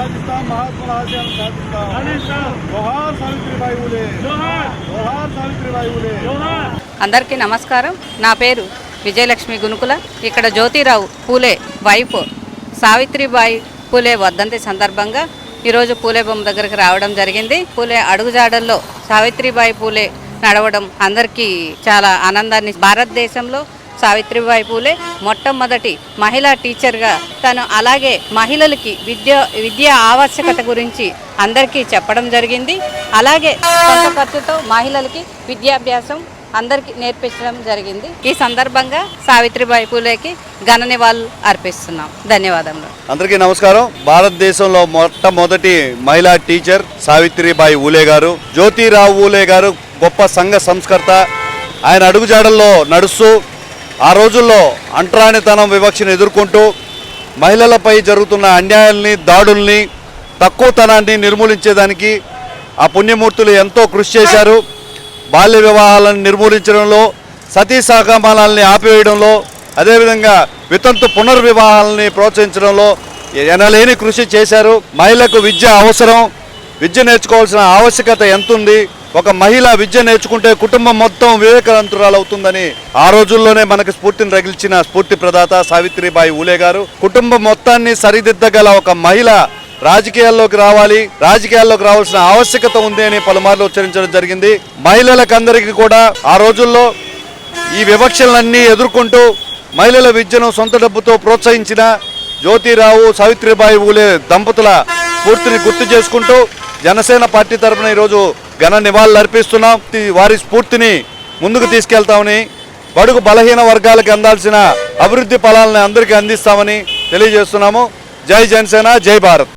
పాకిస్తాన్ మహాత్ముల ఆశయాలను సాధిస్తాం. జోహార్ సావిత్రిబాయి ఫూలే, జోహార్ సావిత్రిబాయి ఫూలే. అందరికీ నమస్కారం. నా పేరు విజయలక్ష్మి గునుకుల. ఇక్కడ జ్యోతిరావు పూలే వైఫ్ సావిత్రిబాయి పూలే వర్ధంతి సందర్భంగా ఈరోజు పూలే బొమ్మ దగ్గరికి రావడం జరిగింది. పూలే అడుగుజాడల్లో సావిత్రిబాయి పూలే నడవడం అందరికీ చాలా ఆనందాన్ని. భారతదేశంలో సావిత్రిబాయి పూలే మొట్టమొదటి మహిళా టీచర్గా తను అలాగే మహిళలకి విద్య ఆవశ్యకత గురించి అందరికీ చెప్పడం జరిగింది. అలాగే సొంత ఖర్చుతో మహిళలకి విద్యాభ్యాసం అందరికీ నేర్పించడం జరిగింది. ఈ సందర్భంగా సావిత్రిబాయి పూలేకి ఘన నివాళులు అర్పిస్తున్నాం. ధన్యవాదములు. అందరికీ నమస్కారం. భారతదేశంలో మొట్టమొదటి మహిళా టీచర్ సావిత్రిబాయి ఊలే గారు. జ్యోతిరావు ఊలే గారు గొప్ప సంఘ సంస్కర్త. ఆయన అడుగుజాడల్లో నడుస్తూ ఆ రోజుల్లో అంటరానితనం వివక్షను ఎదుర్కొంటూ మహిళలపై జరుగుతున్న అన్యాయాల్ని, దాడుల్ని, తక్కువతనాన్ని నిర్మూలించేదానికి ఆ పుణ్యమూర్తులు ఎంతో కృషి చేశారు. బాల్య వివాహాలను నిర్మూలించడంలో, సతీ సహగమనాల్ని ఆపివేయడంలో, అదేవిధంగా వితంతు పునర్వివాహాలని ప్రోత్సహించడంలో ఎనలేని కృషి చేశారు. మహిళకు విద్య అవసరం, విద్య నేర్చుకోవాల్సిన ఆవశ్యకత ఎంతుంది. ఒక మహిళ విద్య నేర్చుకుంటే కుటుంబం మొత్తం వివేకవంతురాలు అవుతుందని ఆ రోజుల్లోనే మనకు స్ఫూర్తిని రగిల్చిన స్ఫూర్తి ప్రదాత సావిత్రిబాయి ఊలే గారు. కుటుంబం మొత్తాన్ని సరిదిద్దగల ఒక మహిళ రాజకీయాల్లోకి రావాలి, రాజకీయాల్లోకి రావాల్సిన ఆవశ్యకత ఉంది అని పలుమార్లు ఉచ్చరించడం జరిగింది. మహిళలకందరికీ కూడా ఆ రోజుల్లో ఈ వివక్షలన్నీ ఎదుర్కొంటూ మహిళల విద్యను సొంత డబ్బుతో ప్రోత్సహించిన జ్యోతిరావు సావిత్రిబాయి ఊలే దంపతుల స్ఫూర్తిని గుర్తు చేసుకుంటూ జనసేన పార్టీ తరఫున ఈరోజు ఘన నివాళులు అర్పిస్తున్నాం. వారి స్ఫూర్తిని ముందుకు తీసుకెళ్తామని, బడుగు బలహీన వర్గాలకు అందాల్సిన అభివృద్ధి ఫలాలను అందరికీ అందిస్తామని తెలియజేస్తున్నాము. జై జనసేన, జై భారత్.